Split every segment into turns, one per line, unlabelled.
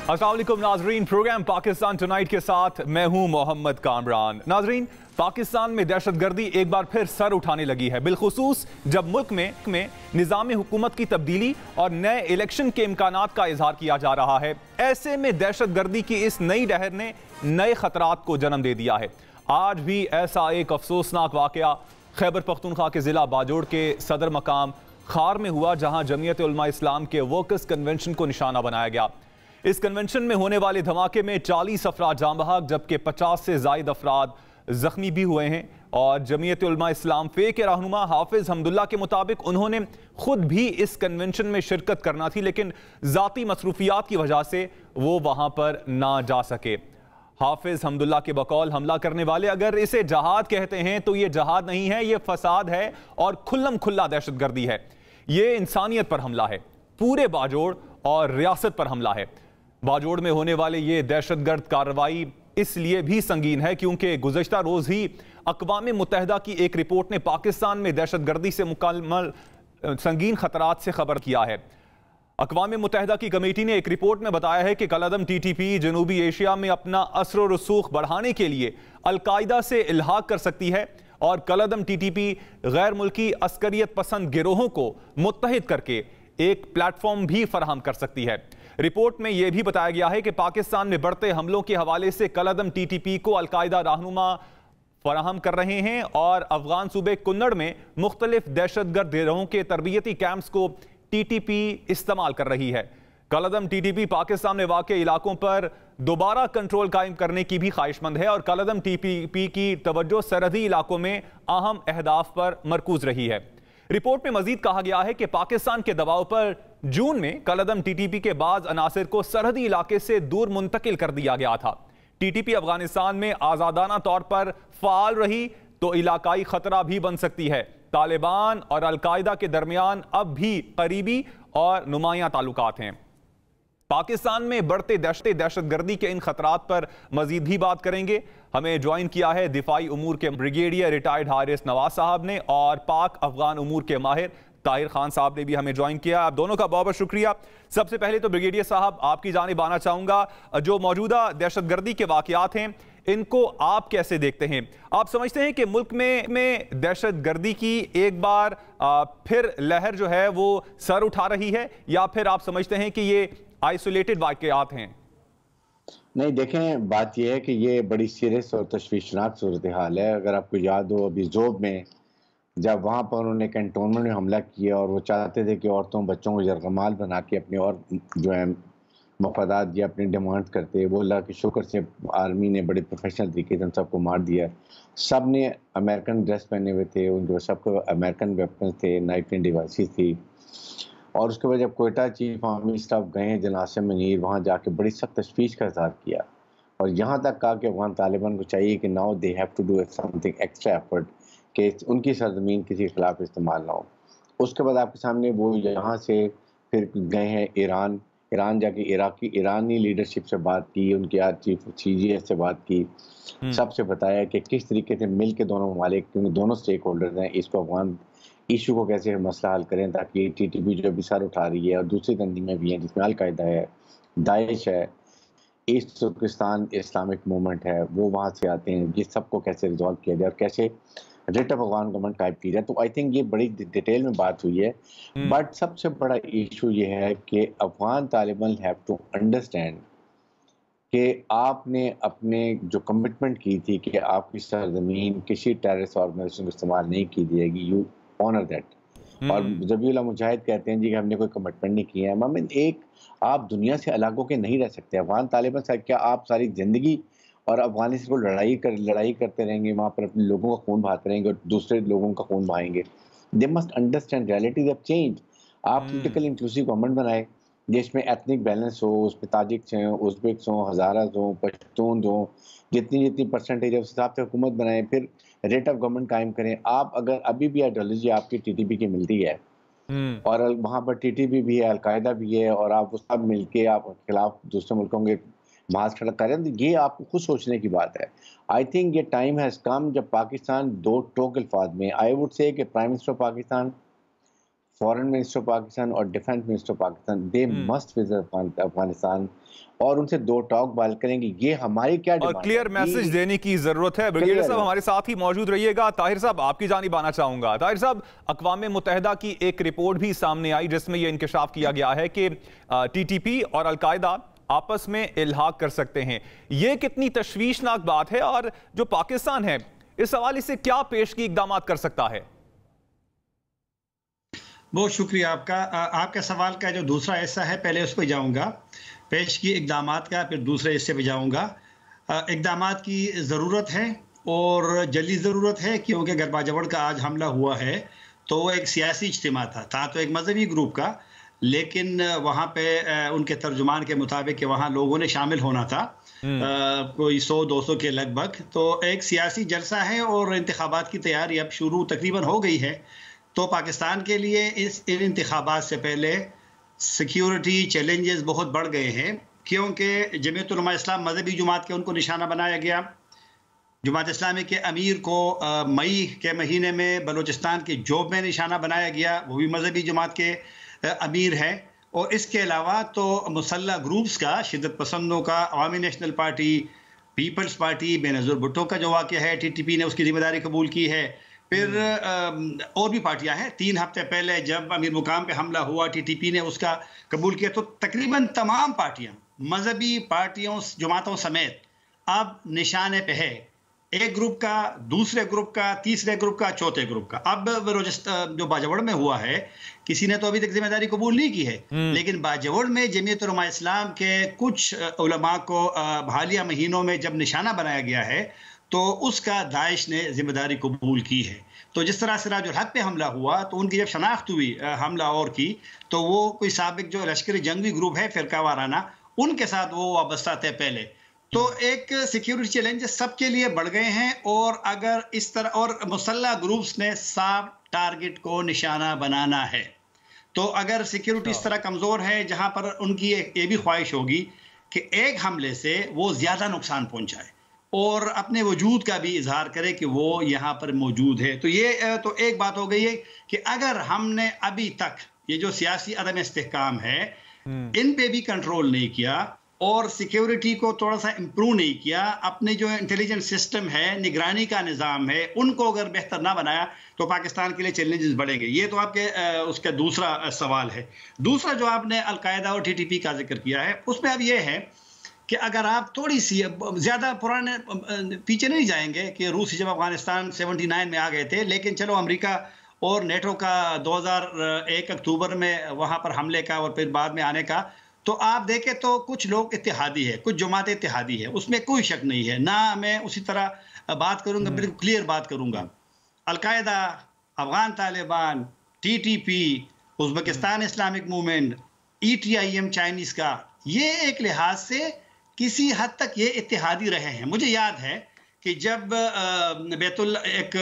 अस्सलाम वालेकुम नाजरीन, प्रोग्राम पाकिस्तान टुनाइट के साथ मैं हूं मोहम्मद कामरान। नाजरीन, पाकिस्तान में दहशतगर्दी एक बार फिर सर उठाने लगी है, बिलखुसूस जब मुल्क में निज़ाम हुकूमत की तब्दीली और नए इलेक्शन के इम्कानात का इजहार किया जा रहा है। ऐसे में दहशतगर्दी की इस नई लहर ने नए खतरात को जन्म दे दिया है। आज भी ऐसा एक अफसोसनाक वाकया खैबर पख्तूनख्वा के ज़िला बाजोड़ के सदर मकाम खार में हुआ, जहां जमीयत उलमा इस्लाम के वर्कर्स कन्वेंशन को निशाना बनाया गया। इस कन्वेंशन में होने वाले धमाके में 40 अफराद जाँ बहक जबकि 50 से ज़ायद अफराद जख्मी भी हुए हैं। और जमीयत उलमा इस्लाम फे के रहनुमा हाफिज हमदुल्ला के मुताबिक उन्होंने खुद भी इस कन्वेंशन में शिरकत करना थी, लेकिन ज़ाती मसरूफियात की वजह से वो वहाँ पर ना जा सके। हाफिज हमदुल्ला के बकौल हमला करने वाले अगर इसे जहाद कहते हैं तो ये जहाद नहीं है, ये फसाद है और खुल्लम खुल्ला दहशतगर्दी है। ये इंसानियत पर हमला है, पूरे बाजोड़ और रियासत पर हमला है। बाजोड़ में होने वाले ये दहशतगर्द कार्रवाई इसलिए भी संगीन है क्योंकि गुज़श्ता रोज़ ही अक़वाम मुत्तहिदा की एक रिपोर्ट ने पाकिस्तान में दहशतगर्दी से मुकम्मल संगीन खतरात से खबर किया है। अक़वाम मुत्तहिदा की कमेटी ने एक रिपोर्ट में बताया है कि कलअदम TTP जनूबी एशिया में अपना असर व रसूख बढ़ाने के लिए अलकायदा से इल्हाक कर सकती है और कलअदम TTP गैर मुल्की अस्करियत पसंद गिरोहों को मुत्तहिद करके एक प्लेटफॉर्म भी फराहम कर सकती है। रिपोर्ट में यह भी बताया गया है कि पाकिस्तान में बढ़ते हमलों के हवाले से कलअदम TTP को अलकायदा रहनुमा फराहम कर रहे हैं और अफगान सूबे कुन्नड़ में मुख्तलिफ दहशतगर्द गिरोहों के तरबियती कैंप्स को TTP इस्तेमाल कर रही है। कलअदम TTP पाकिस्तान में वाक़े इलाकों पर दोबारा कंट्रोल कायम करने की भी ख्वाहिशमंद है और कलअदम TTP की तवज्जो सरहदी इलाकों में अहम अहदाफ पर मरकूज रही है। रिपोर्ट में मजीद कहा गया है कि पाकिस्तान के दबाव पर जून में कलअदम TTP के बाज़ अनासिर को सरहदी इलाके से दूर मुंतकिल कर दिया गया था। TTP अफगानिस्तान में आज़ादाना तौर पर फ़ाल रही तो इलाकाई खतरा भी बन सकती है। तालिबान और अलकायदा के दरमियान अब भी करीबी और नुमायां ताल्लुकात हैं। पाकिस्तान में बढ़ते दहशतगर्दी के इन खतरात पर मजीद भी बात करेंगे। हमें ज्वाइन किया है दिफाई उमूर के ब्रिगेडियर रिटायर्ड हारिस नवाज साहब ने और पाक अफगान उमूर के माहिर ताहिर खान साहब ने भी हमें ज्वाइन किया। आप दोनों का बहुत बहुत शुक्रिया। सबसे पहले तो ब्रिगेडियर साहब आपकी जानिब आना चाहूँगा, जो मौजूदा दहशतगर्दी के वाक़यात हैं इनको आप कैसे देखते हैं? आप समझते हैं कि मुल्क में दहशतगर्दी की एक बार फिर लहर जो है वो सर उठा रही है, या फिर आप समझते हैं कि ये आइसोलेटेड वाक़यात हैं?
नहीं, देखें, बात यह है कि ये बड़ी सीरियस और तशवीशनाक सूरत हाल है। अगर आपको याद हो, अभी जोब में जब वहाँ पर उन्होंने कैंटोनमेंट में हमला किया और वो चाहते थे कि औरतों बच्चों को यरगमाल बना के अपने और जो है मफादात या अपनी डिमांड करते, वो अल्लाह के शुक्र से आर्मी ने बड़े प्रोफेशनल तरीके से उन सबको मार दिया। सब ने अमेरिकन ड्रेस पहने हुए थे, उनको सबको अमेरिकन वेपन्स थे, नाइफिंग डिवाइसेस थी। और उसके बाद जब कोयटा चीफ आर्मी स्टाफ गए जनासे मनीर, वहाँ जाके बड़ी सख्त तशवीश का इज़हार किया और यहाँ तक कहा कि अफगान तालिबान को चाहिए कि now they have to do something extra effort कि उनकी सरजमीन किसी के खिलाफ इस्तेमाल ना हो। उसके बाद आपके सामने वो यहाँ से फिर गए हैं ईरान जाके ईरानी लीडरशिप से बात की, उनके चीफ CGS से बात की, सबसे बताया कि किस तरीके से मिल के दोनों ममालिक, क्योंकि दोनों स्टेक होल्डर्स हैं, इसको अफगान इशू को कैसे मसला हल करें ताकि TTP जो भी सर उठा रही है और दूसरी तंजीमें भी हैं जिसमें अलकायदा है, दाइश है, ईस्ट तुर्किस्तान इस्लामिक मूवमेंट है, वो वहाँ से आते हैं, ये सबको कैसे रिजॉल्व किया जाए और कैसे writ of Afghan government type की जाए। तो आई थिंक ये बड़ी डिटेल में बात हुई है। बट सबसे बड़ा इशू ये है कि Afghan Taliban have to understand कि आपने अपने जो कमिटमेंट की थी कि आपकी सरजमीन किसी टेररिस्ट ऑर्गेनाइजेशन को इस्तेमाल नहीं की जाएगी, यू ऑनर दैट। और जबीउल्लाह मुजाहिद कहते हैं जी कि हमने कोई कमिटमेंट नहीं किया है। मामिन, एक आप दुनिया से अलग होकर नहीं रह सकते। अफगान तालिबान से क्या आप सारी ज़िंदगी और अफगानिस्तान को लड़ाई करते रहेंगे, वहाँ पर अपने लोगों का खून बहाते रहेंगे और दूसरे लोगों का खून बहाएंगे? They must understand realities have changed. आप पोलिटिकल इंक्लूसिव गवर्नमेंट बनाए जिसमें एथनिक बैलेंस हो, उसमें ताजिक्स हों, उज़्बेक्स हों, हज़ारास हों, पश्तून हों, जितनी परसेंटेज है उस हिसाब से हुकूमत बनाएं, फिर रेट ऑफ गवर्नमेंट कायम करें। आप अगर अभी भी आइडियोलॉजी आपकी TTP की मिलती है और वहाँ पर TTP भी है, अलकायदा भी है और आप सब मिलके आप खिलाफ दूसरे मुल्कों के महाज खड़ा करें, तो ये आपको खुद सोचने की बात है। आई थिंक ये टाइम हैज़ कम जब पाकिस्तान दो टोक अल्फाज में, आई वुड से कि prime minister of Pakistan foreign minister Pakistan और defence minister Pakistan, they must visit Afghanistan और उनसे 2 टॉक बात करेंगे। ये हमारी क्या डिमांड है,
क्लियर मैसेज देने की जरूरत है। ब्रिगेडियर साहब हमारे साथ ही मौजूद रहिएगा। ताहिर साहब आपकी जानिब आना चाहूंगा। ताहिर साहब, अक़वाम मुत्तहिदा की एक रिपोर्ट भी सामने आई जिसमें यह इंकशाफ किया गया है कि TTP और अलकायदा आपस में इल्हाक कर सकते हैं। ये कितनी तशवीशनाक बात है और जो पाकिस्तान है इस हवाले से क्या पेशगी इक़दामात कर सकता है?
बहुत शुक्रिया आपका। आपका सवाल का जो दूसरा हिस्सा है, पहले उस पर जाऊंगा, पेशगी इक़दामात का, फिर दूसरे हिस्से पे जाऊंगा। इक़दामात की ज़रूरत है और जल्दी ज़रूरत है, क्योंकि अगर बाजवड़ का आज हमला हुआ है तो वो एक सियासी इज्तिमा था तो एक मजहबी ग्रुप का, लेकिन वहाँ पे उनके तर्जुमान के मुताबिक कि वहाँ लोगों ने शामिल होना था, कोई 100-200 के लगभग। तो एक सियासी जलसा है और इंतखाबात की तैयारी अब शुरू तकरीबन हो गई है। तो पाकिस्तान के लिए इन इंतखाबात से पहले सिक्योरिटी चैलेंजेस बहुत बढ़ गए हैं, क्योंकि जमीयत उलमा इस्लाम मजहबी जुमात के उनको निशाना बनाया गया। जुमात इस्लामी के अमीर को मई के महीने में बलूचिस्तान के जोब में निशाना बनाया गया, वो भी मजहबी जुमात के अमीर है। और इसके अलावा तो मुसल्लह ग्रुप्स का, शिद्दत पसंदों का, Awami national party, people's party, Benazir Bhutto का जो वाक़या है, TTP ने उसकी जिम्मेदारी कबूल की है। फिर और भी पार्टियां हैं। 3 हफ्ते पहले जब अमीर मुकाम पे हमला हुआ, TTP ने उसका कबूल किया। तो तकरीबन तमाम पार्टियां, मजहबी पार्टियों, जमातों समेत अब निशाने पे है, एक ग्रुप का, दूसरे ग्रुप का, तीसरे ग्रुप का, चौथे ग्रुप का। अब जो बाजवड़ में हुआ है, किसी ने तो अभी तक जिम्मेदारी कबूल नहीं की है, लेकिन बाजवड़ में जमीयत उलमा इस्लाम के कुछ उलमा को हालिया महीनों में जब निशाना बनाया गया है तो उसका दाइश ने जिम्मेदारी कबूल की है। तो जिस तरह सिराजुल हक पे हमला हुआ तो उनकी जब शनाख्त हुई हमला और की, तो वो कोई साबिक जो लश्करी जंगी ग्रुप है, फिरका वाराना, उनके साथ वो वाबस्ता थे पहले। तो एक सिक्योरिटी चैलेंजेस सबके लिए बढ़ गए हैं। और अगर इस तरह, और मुसल्लह ग्रुप्स ने साफ टारगेट को निशाना बनाना है, तो अगर सिक्योरिटी इस तरह कमज़ोर है, जहां पर उनकी ये भी ख्वाहिश होगी कि एक हमले से वो ज़्यादा नुकसान पहुंचाए और अपने वजूद का भी इजहार करे कि वो यहाँ पर मौजूद है। तो ये तो एक बात हो गई है कि अगर हमने अभी तक ये जो सियासी अदम इस्तेहकाम है, इन पे भी कंट्रोल नहीं किया और सिक्योरिटी को थोड़ा सा इम्प्रूव नहीं किया, अपने जो इंटेलिजेंस सिस्टम है, निगरानी का निज़ाम है, उनको अगर बेहतर ना बनाया तो पाकिस्तान के लिए चैलेंजेस बढ़ेंगे। ये तो आपके उसका दूसरा सवाल है। दूसरा जो आपने अलकायदा और TTP का जिक्र किया है, उसमें अब ये है कि अगर आप थोड़ी सी ज़्यादा पुराने पीछे नहीं जाएंगे कि रूस जब अफगानिस्तान 79 में आ गए थे, लेकिन चलो अमेरिका और नेटो का 2001 अक्टूबर में वहाँ पर हमले का और फिर बाद में आने का, तो आप देखें तो कुछ लोग इत्तेहादी है, कुछ जमात इत्तेहादी है, उसमें कोई शक नहीं है ना। मैं उसी तरह बात करूँगा, बिल्कुल क्लियर बात करूँगा। Al Qaeda, Afghan Taliban, TTP, Uzbekistan Islamic movement, ETIM Chinese का, ये एक लिहाज से किसी हद तक ये इत्तेहादी रहे हैं। मुझे याद है कि जब एक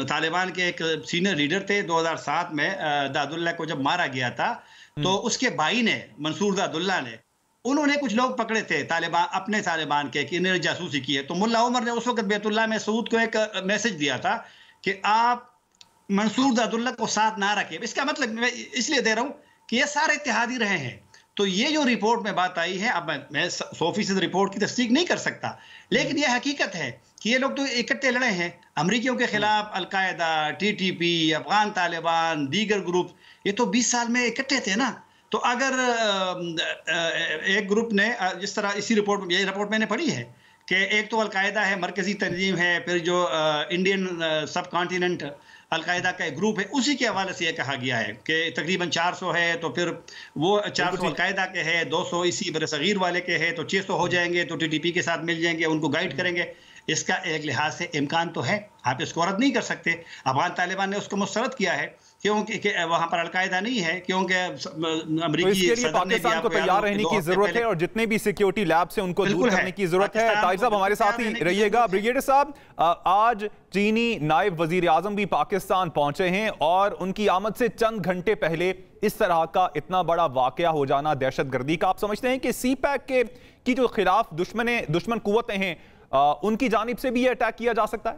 तालिबान के एक सीनियर लीडर थे 2007 में, दादुल्ला को जब मारा गया था, तो उसके भाई ने, मंसूर दादुल्ला ने, उन्होंने कुछ लोग पकड़े थे तालिबान, अपने तालिबान के, कि इन्होंने जासूसी की है। तो मुल्ला उमर ने उस वक्त बैतुल्लाह में सऊद को एक मैसेज दिया था कि आप मंसूर दादुल्ला को साथ ना रखें। इसका मतलब मैं इसलिए दे रहा हूँ कि ये सारे इत्तेहादी रहे हैं। तो ये जो रिपोर्ट में बात आई है, अब मैं 100% रिपोर्ट की तस्दीक नहीं कर सकता, लेकिन ये हकीकत है कि ये लोग तो इकट्ठे लड़े हैं अमरीकियों के खिलाफ। अलकायदा, TTP, अफगान तालिबान, दीगर ग्रुप, ये तो 20 साल में इकट्ठे थे ना। तो अगर एक ग्रुप ने, जिस तरह इसी रिपोर्ट में, ये रिपोर्ट मैंने पढ़ी है कि एक तो अलकायदा है, मरकजी तंजीम है, फिर जो इंडियन सब कॉन्टिनेंट अलकायदा का एक ग्रुप है, उसी के हवाले से यह कहा गया है कि तकरीबन 400 है, तो फिर वो 400 अलकायदा के है, 200 इसी बरसगीर वाले के है, तो 600 हो जाएंगे, तो TTP के साथ मिल जाएंगे, उनको गाइड करेंगे। इसका एक लिहाज से इम्कान तो है, आप इसको रद्द नहीं कर सकते। अफगान तालिबान ने उसको मुस्तरद किया है क्योंकि वहां पर अलकायदा नहीं है, क्योंकि अमेरिकी
तो पाकिस्तान को तैयार रहने की जरूरत है और जितने भी सिक्योरिटी लैब से उनको दूर करने की जरूरत है। ताहिर साहब हमारे साथ ही रहिएगा। ब्रिगेडियर साहब, आज चीनी नायब वजीर आजम भी पाकिस्तान पहुंचे हैं और उनकी आमद से चंद घंटे पहले इस तरह का इतना बड़ा वाकया हो जाना दहशतगर्दी का, आप समझते हैं कि CPEC की जो खिलाफ दुश्मन कुव्वतें हैं उनकी जानिब से भी ये अटैक किया जा सकता है?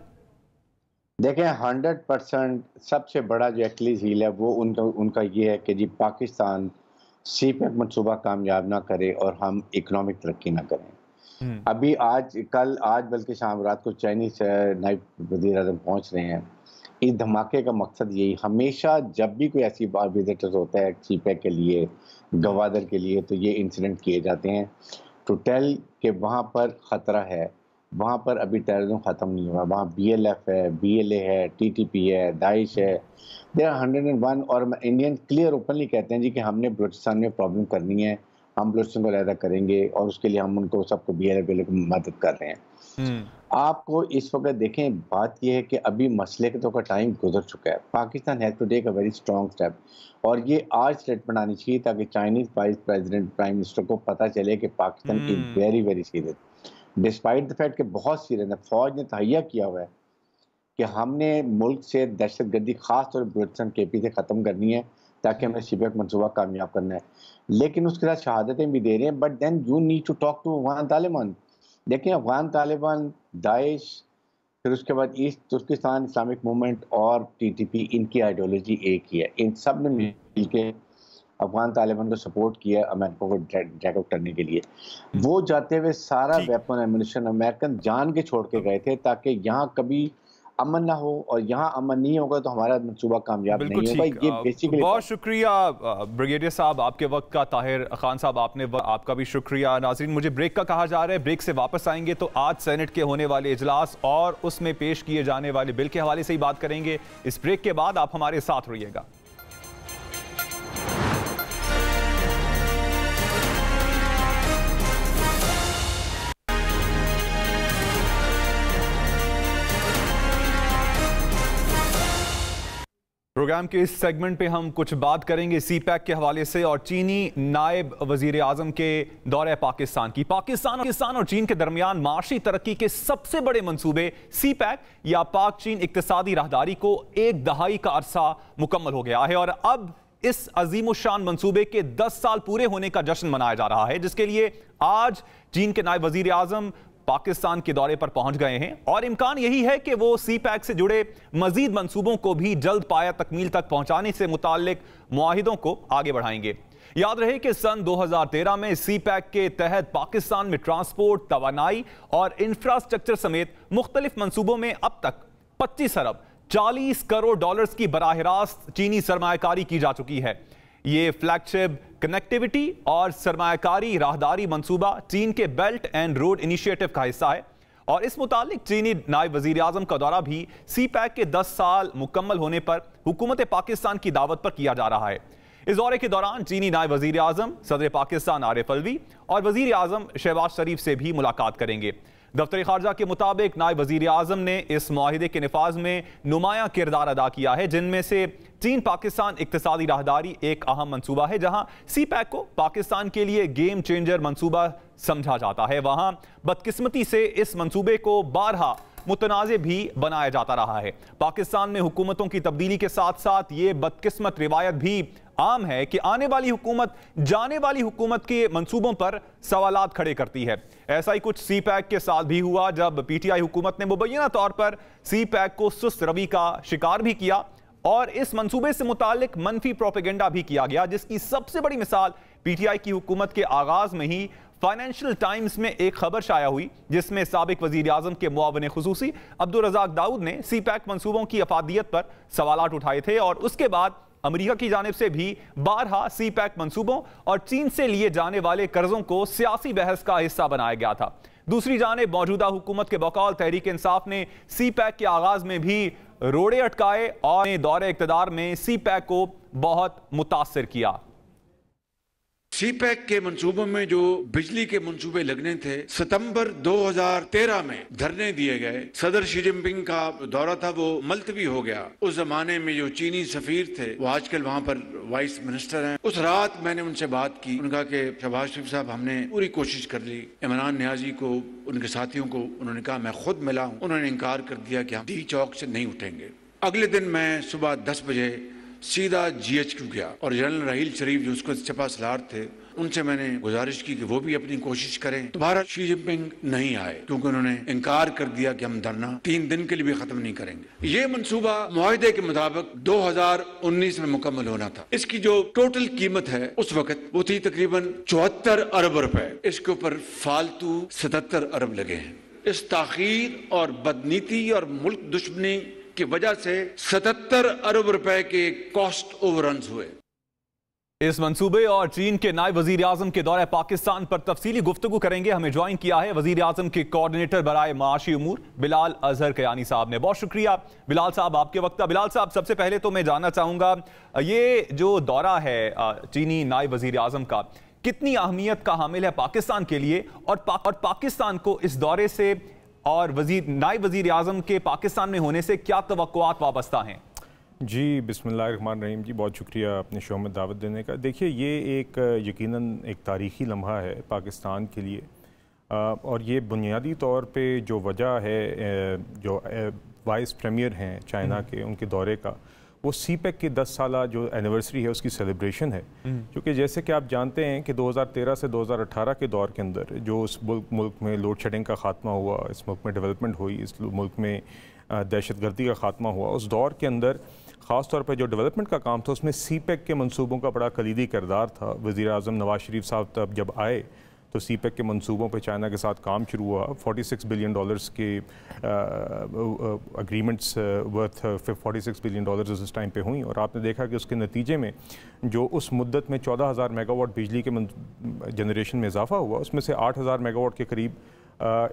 دیکھیں 100% سب سے بڑا جو ایکلیز ہیل ہے وہ ان کا یہ ہے کہ جی پاکستان سی پیک منصوبہ کامیاب نہ کرے اور ہم اکنامک ترقی نہ کریں. ابھی آج بلکہ شام رات کو چائنیز نائب وزیر اعظم پہنچ رہے ہیں. اس دھماکے کا مقصد یہی، ہمیشہ جب بھی کوئی ایسی بار وزٹر ہوتا ہے سی پیک کے لیے، گوادر کے لیے، تو یہ انسیڈنٹ کیے جاتے ہیں ٹو ٹیل کہ وہاں پر خطرہ ہے، وہاں پر ابھی ٹیررزم ختم نہیں ہوا، وہاں بی ایل ایف ہے، بی ایل اے ہے، ٹی ٹی پی ہے، داعش ہے، دیر آر 101. اور انڈین کلیئر اوپنلی کہتے ہیں جی کہ ہم نے بلوچستان میں پرابلم کرنی ہے، ہم بلوچستان کو علیحدہ کریں گے، اور اس کے لیے ہم ان کو سب کو بی ایل ایف کی مدد کر رہے ہیں. آپ کو اس وقت دیکھیں، بات یہ ہے کہ ابھی مسئلے کے تو کا ٹائم گزر چکا ہے. Pakistan has to take a very strong step, اور یہ آج اسٹیٹمنٹ آنی چاہیے تاکہ Chinese vice president prime minister کو پتہ چلے کہ Pakistan is very very serious, despite the fact کہ بہت سیریس ہے. فوج نے تہیہ کیا ہوا ہے کہ ہم نے ملک سے دہشت گردی خاص طور پر بلوچستان کے پی سے ختم کرنی ہے تاکہ ہمیں سی پیک منصوبہ کامیاب کرنا ہے. لیکن اس کے ساتھ شہادتیں بھی دے رہے ہیں، but then you need to talk to Afghan Taliban. دیکھیں افغان طالبان، داعش، پھر اس کے بعد ایسٹ ترکستان اسلامک موومنٹ اور ٹی ٹی پی، ان کی آئیڈیولوجی ایک ہی ہے. ان سب نے مل کے افغان طالبان کو سپورٹ کیا امریکہ کو ڈریگ آؤٹ کرنے کے لیے. وہ جاتے ہوئے سارا ویپن ایمونیشن امریکن جان کے چھوڑ کے گئے تھے تاکہ یہاں کبھی امن نہ ہو، اور یہاں امن نہیں ہوگا تو ہمارا منصوبہ کامیاب نہیں ہوگا. یہ بیسیکلی
بہت شکریہ بریگیڈیئر صاحب آپ کے وقت کا. طاہر خان صاحب آپ کا بھی شکریہ. ناظرین مجھے بریک کا کہا جا رہا ہے، بریک سے واپس آئیں گے تو آج سینٹ کے ہونے والے اجلاس اور اس میں پیش کیے جانے والے بل کے حوالے سے ہی بات کریں گے. اس بریک کے بعد آپ ہمارے ساتھ رہیے گا. پروگرام کے اس سیگمنٹ پہ ہم کچھ بات کریں گے سی پیک کے حوالے سے اور چینی نائب وزیر اعظم کے دورہ پاکستان کی. پاکستان اور چین کے درمیان معاشی ترقی کے سب سے بڑے منصوبے سی پیک یا پاک چین اقتصادی راہداری کو 1 دہائی کا عرصہ مکمل ہو گیا ہے، اور اب اس عظیم الشان منصوبے کے 10 سال پورے ہونے کا جشن منایا جا رہا ہے، جس کے لیے آج چین کے نائب وزیر اعظم پاکستان کے دورے پر پہنچ گئے ہیں، اور امکان یہی ہے کہ وہ سی پیک سے جڑے مزید منصوبوں کو بھی جلد پایا تکمیل تک پہنچانے سے متعلق معاہدوں کو آگے بڑھائیں گے. یاد رہے کہ سن 2013 میں سی پیک کے تحت پاکستان میں ٹرانسپورٹ، توانائی اور انفراسٹرکچر سمیت مختلف منصوبوں میں اب تک 25 ارب 40 کروڑ ڈالرز کی براہ راست چینی سرمایہ کاری کی جا چکی ہے. یہ فلیگ شپ کنیکٹیوٹی اور سرمایہ کاری راہداری منصوبہ چین کے بیلٹ اینڈ روڈ انیشیٹو کا حصہ ہے، اور اس متعلق چینی نائب وزیر اعظم کا دورہ بھی سی پیک کے 10 سال مکمل ہونے پر حکومت پاکستان کی دعوت پر کیا جا رہا ہے. اس دورے کے دوران چینی نائب وزیر اعظم صدر پاکستان عارف الوی اور وزیر اعظم شہباز شریف سے بھی ملاقات کریں گے. دفتر خارجہ کے مطابق نائب وزیر اعظم نے اس معاہدے کے نفاذ میں نمایاں کردار ادا کیا ہے، جن میں سے چین پاکستان اقتصادی راہداری ایک اہم منصوبہ ہے. جہاں سی پیک کو پاکستان کے لیے گیم چینجر منصوبہ سمجھا جاتا ہے، وہاں بدقسمتی سے اس منصوبے کو بارہا متنازع بھی بنایا جاتا رہا ہے. پاکستان میں حکومتوں کی تبدیلی کے ساتھ ساتھ یہ بدقسمت روایت بھی عام ہے کہ آنے والی حکومت جانے والی حکومت کے منصوبوں پر سوالات کھڑے کرتی ہے. ایسا ہی کچھ سی پیک کے ساتھ بھی ہوا جب پی ٹی آئی حکومت نے مبینہ طور پر سی پیک کو سست روی کا شکار بھی کیا اور اس منصوبے سے متعلق منفی پروپیگنڈا بھی کیا گیا، جس کی سب سے بڑی مثال پی ٹی آئی کی حکومت کے آغاز میں ہی فائنینشل ٹائمز میں ایک خبر شائع ہوئی جس میں سابق وزیر اعظم کے معاون خصوصی عبدالرزاق داؤد نے سی پیک منصوبوں کی افادیت پر سوالات اٹھائے تھے، اور اس کے بعد امریکہ کی جانب سے بھی بارہا سی پیک منصوبوں اور چین سے لیے جانے والے قرضوں کو سیاسی بحث کا حصہ بنایا گیا تھا. دوسری جانب موجودہ حکومت کے بقول تحریک انصاف نے سی پیک کے آغاز میں بھی روڑے اٹکائے اور دور اقتدار میں سی پیک کو بہت متاثر کیا.
سی پیک کے منصوبوں میں جو بجلی کے منصوبے لگنے تھے، ستمبر 2013 میں دھرنے دیے گئے. صدر شی جن پنگ کا دورہ تھا، وہ ملتوی ہو گیا. اس زمانے میں جو چینی سفیر تھے وہ آج کل وہاں پر وائس منسٹر ہیں. اس رات میں نے ان سے بات کی، ان کا کہ شہباز شریف صاحب ہم نے پوری کوشش کر لی. عمران نیازی کو، ان کے ساتھیوں کو انہوں نے کہا میں خود ملا ہوں، انہوں نے انکار کر دیا کہ ہم ڈی چوک سے نہیں اٹھیں گے. اگلے دن میں صبح 10 بجے سیدھا جی ایچ کیو گیا اور جنرل رحیل شریف جو اس کو چپا سلار تھے उनसे मैंने गुजारिश की कि वो भी अपनी कोशिश करें, तो भारत शी जिनपिंग नहीं आए क्योंकि उन्होंने इनकार कर दिया कि हम धरना 3 दिन के लिए भी खत्म नहीं करेंगे। ये मंसूबा मुआहदे के मुताबिक 2019 में मुकम्मल होना था। इसकी जो टोटल कीमत है उस वक्त वो थी तकरीबन 74 अरब रुपए। इसके ऊपर फालतू 77 अरब लगे हैं। इस ताखीर और बदनीति और मुल्क दुश्मनी की वजह से 77 अरब रुपए के कॉस्ट ओवररन्स हुए।
इस मंसूबे और चीन के नायब वजीर आजम के दौरे पाकिस्तान पर तफसीली गुफ्तगू करेंगे। हमें ज्वाइन किया है वजीर आजम के कोऑर्डिनेटर बराए माशी उमूर बिलाल अजहर कयानी साहब ने। बहुत शुक्रिया बिलाल साहब आपके वक्त। बिलाल साहब, सबसे पहले तो मैं जानना चाहूँगा, ये जो दौरा है चीनी नायब वजीर आजम का कितनी अहमियत का हामिल है पाकिस्तान के लिए, और पाकिस्तान को इस दौरे से और नायब वजीर आजम के पाकिस्तान में होने से क्या तवक्कुआत वाबस्ता हैं?
जी बिस्मिल्लाहिर्रहमानिर्रहीम जी, बहुत शुक्रिया अपने शो में दावत देने का। देखिए, ये एक यकीनन एक तारीख़ी लम्हा है पाकिस्तान के लिए, और ये बुनियादी तौर पे जो वजह है, जो वाइस प्रीमियर हैं चाइना के, उनके दौरे का, वो सीपेक की 10 साला जो एनिवर्सरी है उसकी सेलिब्रेशन है। क्योंकि जैसे कि आप जानते हैं कि 2013 से 2018 के दौर के अंदर जो उस मुल्क में लोड शेडिंग का ख़ात्मा हुआ, इस मुल्क में डेवलपमेंट हुई, इस मुल्क में दहशतगर्दी का ख़ात्मा हुआ, उस दौर के अंदर ख़ास तौर पर जो डेवलपमेंट का काम था उसमें सीपेक के मंसूबों का बड़ा कलीदी किरदार था। वज़ीर आज़म नवाज शरीफ साहब तब जब आए तो सीपेक के मंसूबों पे चाइना के साथ काम शुरू हुआ। $46 बिलियन के अग्रीमेंट्स वर्थ $46 बिलियन उस टाइम पे हुई, और आपने देखा कि उसके नतीजे में जो उस मुद्दत में 14,000 मेगावाट बिजली के जनरेशन में इजाफा हुआ, उसमें से 8,000 मेगावाट के करीब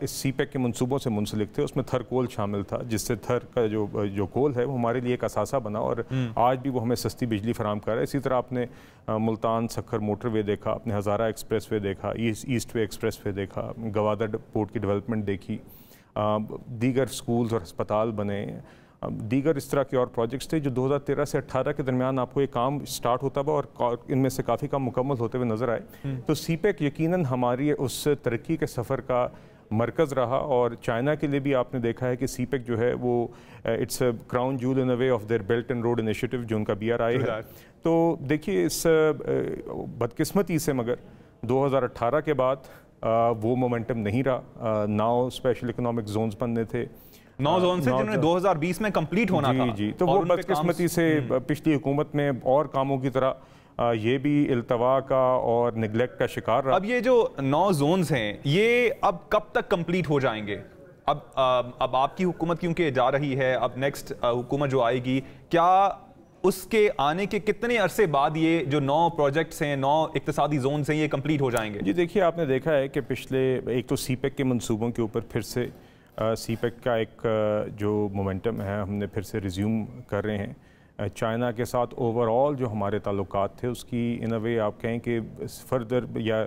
इस सीपेक के मंसूबों से मुंसलिक थे। उसमें थर कोल शामिल था, जिससे थर का जो कोल है वो हमारे लिए एक असासा बना, और आज भी वो हमें सस्ती बिजली फराम कर रहा है। इसी तरह आपने मुल्तान सखर मोटरवे देखा, आपने हज़ारा एक्सप्रेस वे देखा, ईस्ट वे एक्सप्रेस वे देखा, गवादर पोर्ट की डेवलपमेंट देखी, दीगर स्कूल्स और अस्पताल बने, दीगर इस तरह के और प्रोजेक्ट्स थे जो 2013 से 18 के दरमियान आपको ये काम स्टार्ट होता हुआ और इनमें से काफ़ी काम मुकम्मल होते हुए नज़र आए। तो सीपेक यकीनन हमारी उस तरक्की के सफ़र का मरकज़ रहा, और चाइना के लिए भी आपने देखा है कि सीपेक जो है वो its crown joule in a way of their belt and road initiative जो उनका BRI है। तो देखिए, इस बदकिस्मती से मगर 2018 के बाद वो मोमेंटम नहीं रहा। 9 स्पेशल इकोनॉमिक जोन्स बनने थे,
9 जोन से जिन्हें 2020 में कंप्लीट होना था।
जी, तो वो बदकिस्मती से पिछली हुकूमत में और कामों की तरह ये भी इल्तवा का और निगलेक्ट का शिकार रहा।
अब ये जो 9 जोन्स हैं, ये अब कब तक कंप्लीट हो जाएंगे? अब आपकी हुकूमत क्योंकि जा रही है, अब नेक्स्ट हुकूमत जो आएगी, क्या उसके आने के कितने अरसे बाद ये जो 9 प्रोजेक्ट्स हैं, 9 इक्तिसादी जोन्स हैं, ये कंप्लीट हो जाएंगे?
जी देखिए, आपने देखा है कि पिछले एक तो सीपेक के मंसूबों के ऊपर फिर से सीपेक का एक जो मोमेंटम है हमने फिर से रिज्यूम कर रहे हैं। चाइना के साथ ओवरऑल जो हमारे ताल्लुकात थे उसकी इन अ वे आप कहें कि फर्दर या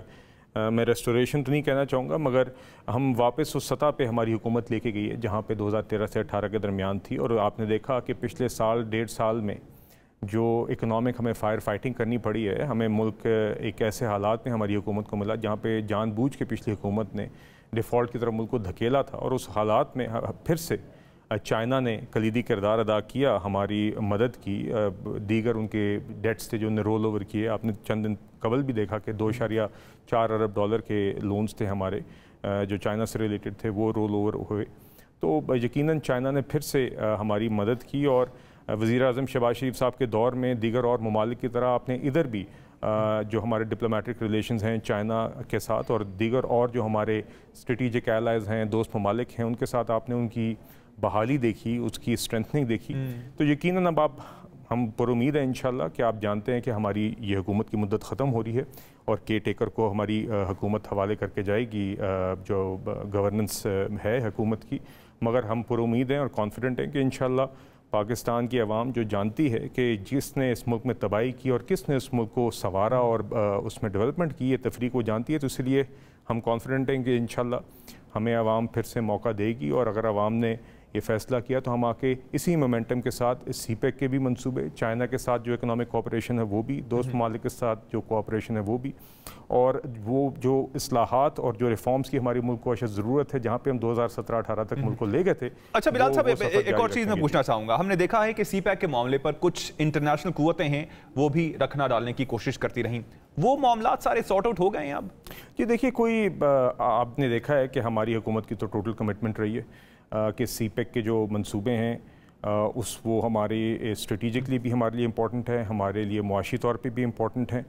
मैं रेस्टोरेशन तो नहीं कहना चाहूँगा, मगर हम वापस उस सतह पे हमारी हुकूमत लेके गई है जहाँ पे 2013 से 18 के दरमियान थी। और आपने देखा कि पिछले साल 1.5 साल में जो इकनॉमिक हमें फायर फाइटिंग करनी पड़ी है, हमें मुल्क एक ऐसे हालात में हमारी हुकूमत को मिला जहाँ पे जानबूझ के पिछली हुकूमत ने डिफ़ॉल्ट की तरफ मुल्क को धकेला था, और उस हालात में फिर से चाइना ने कलीदी किरदार अदा किया, हमारी मदद की। दीगर उनके डेट्स थे जो उन्हें रोल ओवर किए। आपने चंद दिन कबल भी देखा कि $2.4 अरब के लोन्स थे हमारे जो चाइना से रिलेटेड थे, वो रोल ओवर हुए। तो यकीनन चाइना ने फिर से हमारी मदद की, और वज़ीर आज़म शहबाज शरीफ साहब के दौर में दीगर और ममालिक की तरह आपने इधर भी जो हमारे डिप्लोमेटिक रिलेशंस हैं चाइना के साथ और दीगर और जो हमारे स्ट्रेटिजिक एलाइज हैं, दोस्त ममालिक हैं, उनके साथ आपने उनकी बहाली देखी, उसकी स्ट्रेंथनिंग देखी। तो यकीनन अब हम पुरुमीद हैं इंशाल्लाह कि आप जानते हैं कि हमारी ये हुकूमत की मुद्दत ख़त्म हो रही है और केयर टेकर को हमारी हुकूमत हवाले करके जाएगी जो गवर्नेंस है हुकूमत की। मगर हम पुरुमीद हैं और कॉन्फिडेंट हैं कि इंशाल्लाह पाकिस्तान की आवाम जो जानती है कि जिसने इस मुल्क में तबाही की और किसने इस मुल्क को संवारा और उसमें डेवलपमेंट की, ये तफरीक को जानती है। तो इसलिए हम कॉन्फिडेंट हैं कि इंशाल्लाह हमें आवाम फिर से मौका देगी, और अगर आवाम ने ये फ़ैसला किया तो हम आके इसी मोमेंटम के साथ इस सीपेक के भी मंसूबे, चाइना के साथ जो इकनॉमिक कोऑपरेशन है वो भी, दोस्त ममालिक के साथ जो कोऑपरेशन है वो भी, और वो जो इस्लाहात और जो रिफॉर्म्स की हमारी मुल्क को अशद ज़रूरत है जहाँ पे हम 2017-18 तक मुल्क को ले गए थे।
अच्छा बिलाल साहब, एक और चीज़ मैं पूछना चाहूँगा। हमने देखा है कि सीपेक के मामले पर कुछ इंटरनेशनल कुव्वतें हैं वो भी रखना डालने की कोशिश करती रहीं। वो मामलात सारे सॉर्ट आउट हो गए हैं अब?
जी देखिए, कोई आपने देखा है कि हमारी हुकूमत की तो टोटल कमिटमेंट रही है कि सीपेक के जो मंसूबे हैं वो हमारे स्ट्रेटिजिकली भी हमारे लिए इम्पॉर्टेंट है, हमारे लिए मुआशी तौर पे भी इम्पॉर्टेंट हैं,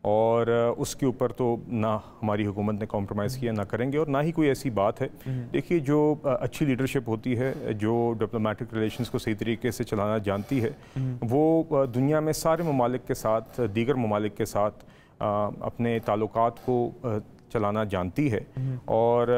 और उसके ऊपर तो ना हमारी हुकूमत ने कॉम्प्रोमाइज़ किया, ना करेंगे, और ना ही कोई ऐसी बात है। देखिए, जो अच्छी लीडरशिप होती है, जो डिप्लोमेटिक रिलेशंस को सही तरीके से चलाना जानती है, वो दुनिया में सारे ममालिक के साथ, दीगर ममालिक के साथ अपने ताल्लुकात को चलाना जानती है। और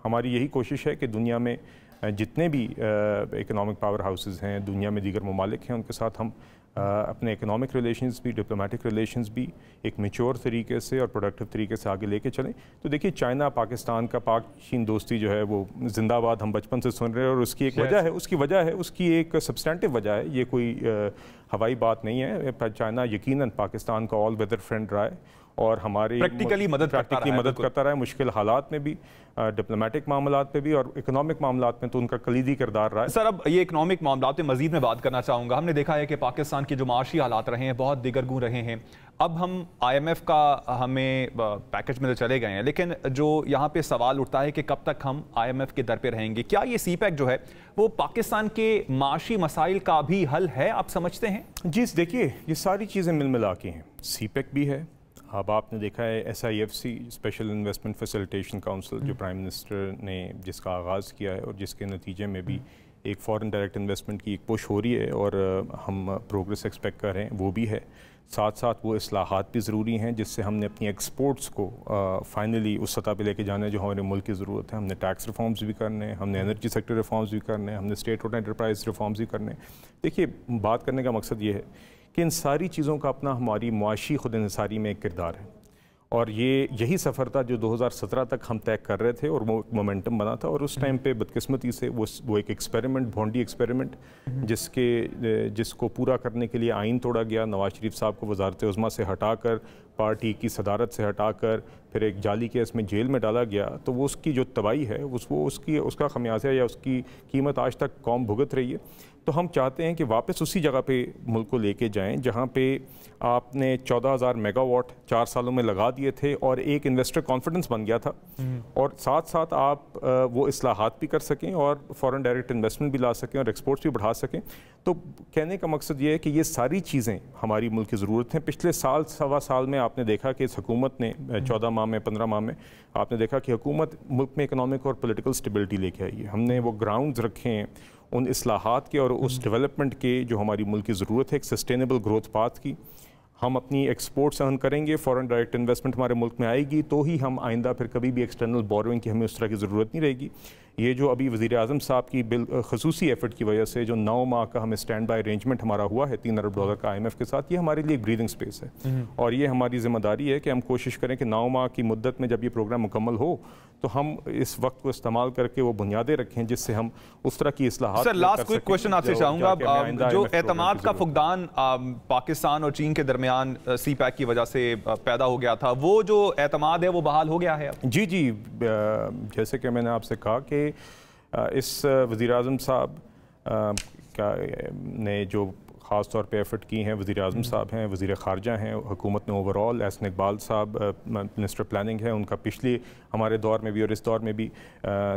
हमारी यही कोशिश है कि दुनिया में जितने भी इकोनॉमिक पावर हाउसेस हैं, दुनिया में दीगर ममालिक हैं, उनके साथ हम अपने इकोनॉमिक रिलेशंस भी, डिप्लोमेटिक रिलेशंस भी एक मैच्योर तरीके से और प्रोडक्टिव तरीके से आगे लेके चलें। तो देखिए, चाइना पाकिस्तान का पाक चीन दोस्ती जो है वो जिंदाबाद हम बचपन से सुन रहे हैं, और उसकी एक वजह है, उसकी एक सब्सटेंटिव वजह है, ये कोई हवाई बात नहीं है। चाइना यकीनन पाकिस्तान का ऑल वेदर फ्रेंड रहा है और हमारी
प्रैक्टिकली मदद
करता रहा है, मुश्किल हालात में भी, डिप्लोमेटिक मामलात में भी, और इकोनॉमिक मामलात में तो उनका कलीदी किरदार रहा है।
सर, अब ये इकोनॉमिक मामलात में मजीद में बात करना चाहूँगा। हमने देखा है कि पाकिस्तान के जो माशी हालात रहे हैं बहुत दिगरगू रहे हैं। अब हम IMF का हमें पैकेज में तो चले गए हैं, लेकिन जो यहाँ पे सवाल उठता है कि कब तक हम IMF के दर पे रहेंगे? क्या ये CPEC जो है वो पाकिस्तान के माशी मसाइल का भी हल है, आप समझते हैं?
जी देखिए, ये सारी चीज़ें मिल मिला के हैं। CPEC भी है, अब आपने देखा है SIFC, special investment facilitation council, जो प्राइम मिनिस्टर ने जिसका आगाज़ किया है और जिसके नतीजे में भी एक फ़ॉरेन डायरेक्ट इन्वेस्टमेंट की एक पुश हो रही है और हम प्रोग्रेस एक्सपेक्ट कर रहे हैं, वो भी है। साथ साथ वो इस्लाहात भी ज़रूरी हैं जिससे हमने अपनी एक्सपोर्ट्स को फाइनली उस सतह पे लेके जाना है जो हमारे मुल्क की ज़रूरत है। हमने टैक्स रिफॉर्म्स भी करने हैं, हमने एनर्जी सेक्टर रिफॉर्म्स भी करने हैं, हमने स्टेट और एंटरप्राइज रिफॉर्म्स भी करने हैं। देखिए, बात करने का मकसद ये है कि इन सारी चीज़ों का अपना हमारी मुआशी खुद इंसारी में एक किरदार है, और यही सफ़र था जो 2017 तक हम तय कर रहे थे, और वो मोमेंटम बना था। और उस टाइम पे बदकिस्मती से वो एक एक्सपेरिमेंट, भोंडी एक्सपेरिमेंट, जिसको पूरा करने के लिए आइन तोड़ा गया। नवाज शरीफ साहब को वजारत उज़्मा से हटाकर, पार्टी की सदारत से हटाकर, फिर एक जाली केस में जेल में डाला गया। तो वो उसकी जो तबाही है, उसका खमियाजा या उसकी कीमत आज तक कौम भुगत रही है। तो हम चाहते हैं कि वापस उसी जगह पे मुल्क को लेके जाएं जहां पे आपने 14,000 मेगावाट 4 सालों में लगा दिए थे और एक इन्वेस्टर कॉन्फिडेंस बन गया था, और साथ साथ आप वो इस्लाहात भी कर सकें और फॉरेन डायरेक्ट इन्वेस्टमेंट भी ला सकें और एक्सपोर्ट्स भी बढ़ा सकें। तो कहने का मकसद ये है कि ये सारी चीज़ें हमारी मुल्क की ज़रूरत हैं। पिछले साल सवा साल में आपने देखा कि इस हुकूमत ने 14 माह में, 15 माह में आपने देखा कि हुकूमत मुल्क में इकनॉमिक और पॉलिटिकल स्टेबिलिटी लेके आई है। हमने वो ग्राउंड्स रखे हैं उन इस्लाहात के और उस डेवलपमेंट के जो हमारी मुल्क की ज़रूरत है, एक सस्टेनेबल ग्रोथ पाथ की। हम अपनी एक्सपोर्ट्स अर्न करेंगे, फॉरेन डायरेक्ट इन्वेस्टमेंट हमारे मुल्क में आएगी, तो ही हम आइंदा फिर कभी भी एक्सटर्नल बोरोइंग की हमें उस तरह की ज़रूरत नहीं रहेगी। ये जो अभी वज़ीर आज़म साहब की खसूसी एफर्ट की वजह से जो 9 माह का हमें स्टैंड बाय अरेंजमेंट हमारा हुआ है $3 अरब का IMF के साथ, ये हमारे लिए एक ब्रीदिंग स्पेस है, और ये हमारी ज़िम्मेदारी है कि हम कोशिश करें कि 9 माह की मुद्दत में जब ये प्रोग्राम मुकम्मल हो तो हम इस वक्त को इस्तेमाल करके वो बुनियादें रखें जिससे हम उस तरह की इस्लाहात।
सर, लास्ट क्विक क्वेश्चन आपसे चाहूँगा, जो एतमाद का फुकदान पाकिस्तान और चीन के दरमियान CPEC की वजह से पैदा हो गया था, वो जो एतमाद है वो बहाल हो गया है? जी
जी, जैसे कि मैंने आपसे कहा कि इस वज़ीर आज़म साहब ने जो ख़ास तौर पे एफ़र्ट की हैं, वज़ीर आज़म साहब हैं, वज़ीर ख़ारजा हैं, हुकूमत ने ओवरऑल, एहसन इकबाल साहब मिनिस्टर प्लानिंग है, उनका पिछले हमारे दौर में भी और इस दौर में भी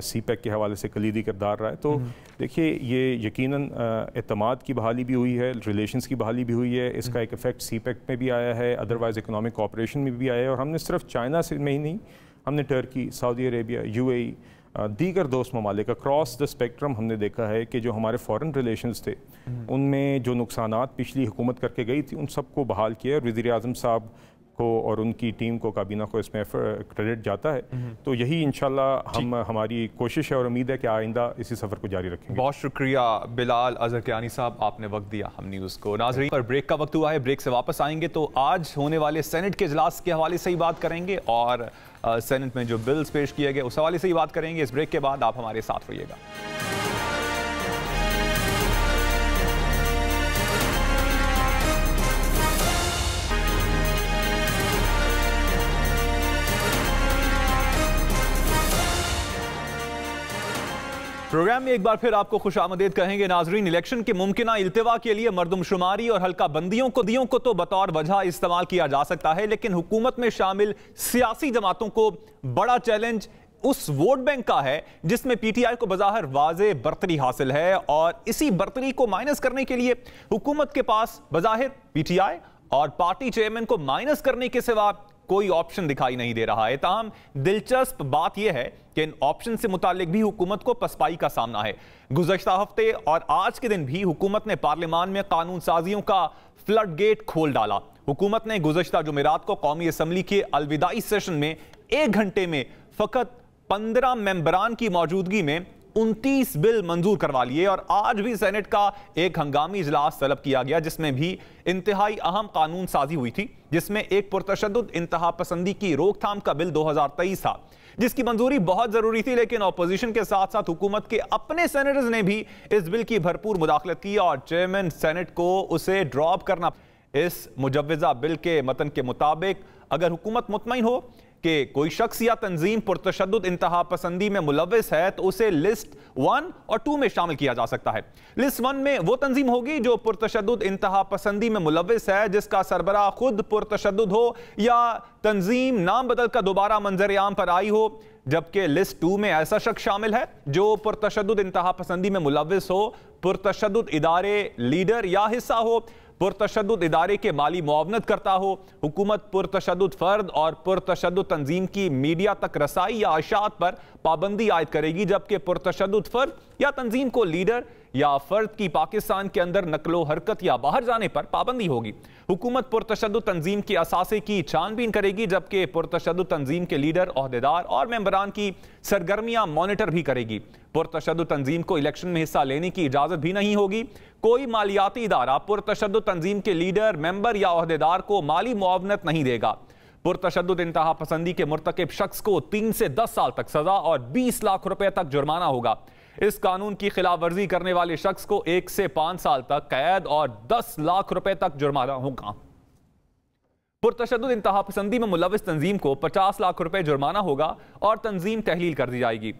CPEC के हवाले से कलीदी किरदार रहा है। तो देखिए, ये यकीनन एतमाद की बहाली भी हुई है, रिलेशंस की बहाली भी हुई है, इसका एक इफ़ेक्ट CPEC में भी आया है, अदरवाइज़ इकनॉमिक कोऑपरेशन में भी आया है। और हमने सिर्फ चाइना से में ही नहीं, हमने टर्की, सऊदी अरेबिया, UAE, दीगर दोस्त ममालिक अक्रॉस द स्पेक्ट्रम हमने देखा है कि जो हमारे फॉरेन रिलेशंस थे उनमें जो नुकसानात पिछली हुकूमत करके गई थी उन सबको बहाल किया, और वज़ीर आज़म साहब को और उनकी टीम को, काबीना को इसमें क्रेडिट जाता है। तो यही इंशाल्लाह हमारी कोशिश है और उम्मीद है कि आइंदा इसी सफ़र को जारी रखेंगे।
बहुत शुक्रिया बिलाल अज़हरकियानी साहब, आपने वक्त दिया हम न्यूज़ को। नाज़रीन, पर ब्रेक का वक्त हुआ है, ब्रेक से वापस आएंगे तो आज होने वाले सेनेट के इजलास के हवाले से ही बात करेंगे और सेनेट में जो बिल्स पेश किए गए उस हवाले से ही बात करेंगे। इस ब्रेक के बाद आप हमारे साथ रहिएगा। प्रोग्राम में एक बार फिर आपको खुशामदीद कहेंगे नाजरीन। इलेक्शन के मुमकिना इल्तिवा के लिए मर्दमशुमारी और हल्का बंदियों को तो बतौर वजह इस्तेमाल किया जा सकता है, लेकिन हुकूमत में शामिल सियासी जमातों को बड़ा चैलेंज उस वोट बैंक का है जिसमें पीटीआई को बज़ाहिर वाज़े बर्तरी हासिल है, और इसी बर्तरी को माइनस करने के लिए हुकूमत के पास बज़ाहिर पीटीआई और पार्टी चेयरमैन को माइनस करने के सिवा कोई ऑप्शन दिखाई नहीं दे रहा है। ताहम दिलचस्प बात यह है कि इन ऑप्शन से मुतालिक भी हुकूमत को पसपाई का सामना है। गुज़श्ता हफ्ते और आज के दिन भी हुकूमत ने पार्लियामान में कानून साजियों का फ्लड गेट खोल डाला। हुकूमत ने गुज़श्ता जुमेरात को कौमी असम्बली के अलविदाई सेशन में 1 घंटे में फ़कत 15 मेंबरान की मौजूदगी में 29 बिल मंजूर करवा लिए, और आज भी सेनेट का एक हंगामी इजलास तलब किया गया जिसमें भी इंतहाई अहम कानून साजी हुई थी, जिसमें एक पुरतशद्दुद इंतहा पसंदी की रोकथाम का बिल 2023 था जिसकी मंजूरी बहुत जरूरी थी, लेकिन अपोजिशन के साथ साथ हुकूमत के अपने सेनेटर्स ने भी इस बिल की भरपूर मुदाखलत की और चेयरमैन सेनेट को उसे ड्रॉप करना। इस मुजव्वज़ा बिल के मतन के मुताबिक अगर हुकूमत मुतमईन हो कि कोई शख्स या तंजीम पुरतशद्दुद इंतहा पसंदी में मुलव्विस है तो उसे लिस्ट 1 और 2 में शामिल किया जा सकता है। लिस्ट 1 में वो तंजीम होगी जो पुरतशद्दुद इंतहा पसंदी में मुलव्विस है, जिसका सरबराह खुद पुरतशद्दुद हो या तंजीम नाम बदल कर दोबारा मंजर आम पर आई हो, जबकि लिस्ट 2 में ऐसा शख्स शामिल है जो पुरतशद्दुद इंतहा पसंदी में मुलव्विस हो, पुरतशद्दुद इदारे लीडर या हिस्सा हो, पुरतशद्दुद इदारे के माली मुआवनत करता हो, हुकूमत पुरतशद्दुद फर्द और पुरतशद्दुद तंजीम की मीडिया तक रसाई या अशात पर पाबंदी आयद करेगी, जबकि पुरतशद्दुद फर्द या तंजीम को लीडर या फर्द की पाकिस्तान के अंदर नकलो हरकत या बाहर जाने पर पाबंदी होगी। हुकूमत पुरतशद्दुद तंजीम के असासे की छानबीन करेगी, जबकि पुरतशद्दुद तंजीम के लीडर, ओहदेदार और मेंबरान की सरगर्मियां मॉनिटर भी करेगी। पुरतशद्दुद तंजीम को इलेक्शन में हिस्सा लेने की इजाजत भी नहीं होगी। कोई मालियाती इदारा पुरतशद्दुद तंजीम के लीडर, मेंबर या ओहदेदार को माली मुआवनत नहीं देगा। पुरतशद्दुद इंतहा पसंदी के मुर्तकिब शख्स को 3 से 10 साल तक सजा और 20 लाख रुपए तक जुर्माना होगा। इस कानून की खिलाफ वर्जी करने वाले शख्स को 1 से 5 साल तक कैद और 10 लाख रुपए तक जुर्माना होगा। पुरतशद्दुद इंतहा पसंदी में मुलव्विस तंजीम को 50 लाख रुपए जुर्माना होगा और तंजीम तहलील कर दी जाएगी।